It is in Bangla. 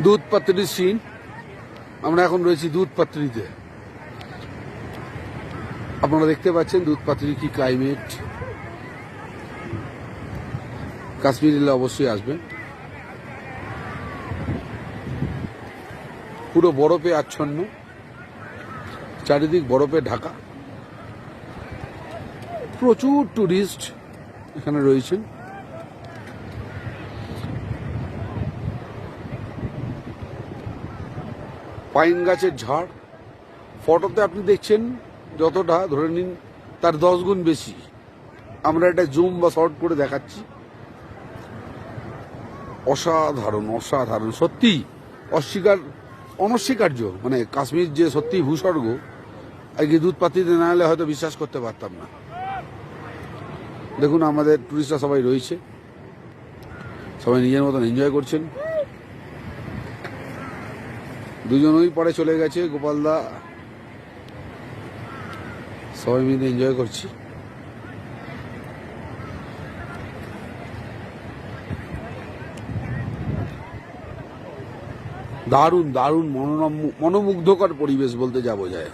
দুধপাত্রির সিন। আমরা এখন রয়েছি দুধপাত্রিতে। আপনারা দেখতে পাচ্ছেন দুধপাত্রির কি ক্লাইমেট। কাশ্মীর এলে অবশ্যই আসবেন। পুরো বরফে আচ্ছন্ন, চারিদিক বরফে ঢাকা। প্রচুর টুরিস্ট এখানে রয়েছেন। পাইন গাছের ঝাড়, ফটোতে আপনি দেখছেন যতটা, ধরে নিন তার 10 গুণ বেশি। আমরা এটা জুম বা শর্ট করে দেখাচ্ছি। অসাধারণ অসাধারণ, সত্যি অনস্বীকার্য। মানে কাশ্মীর যে সত্যি ভূস্বর্গ, আজকে দুধপাত্রিতে না এলে হয়তো বিশ্বাস করতে পারতাম না। দেখুন আমাদের টুরিস্টরা সবাই রয়েছে, সবাই নিজের মতন এনজয় করছেন। দুজনই পরে চলে গেছে, গোপালদা, সবাই মিলে এনজয় করছি। দারুণ দারুণ মনোমুগ্ধকর পরিবেশ বলতে যা বোঝায়।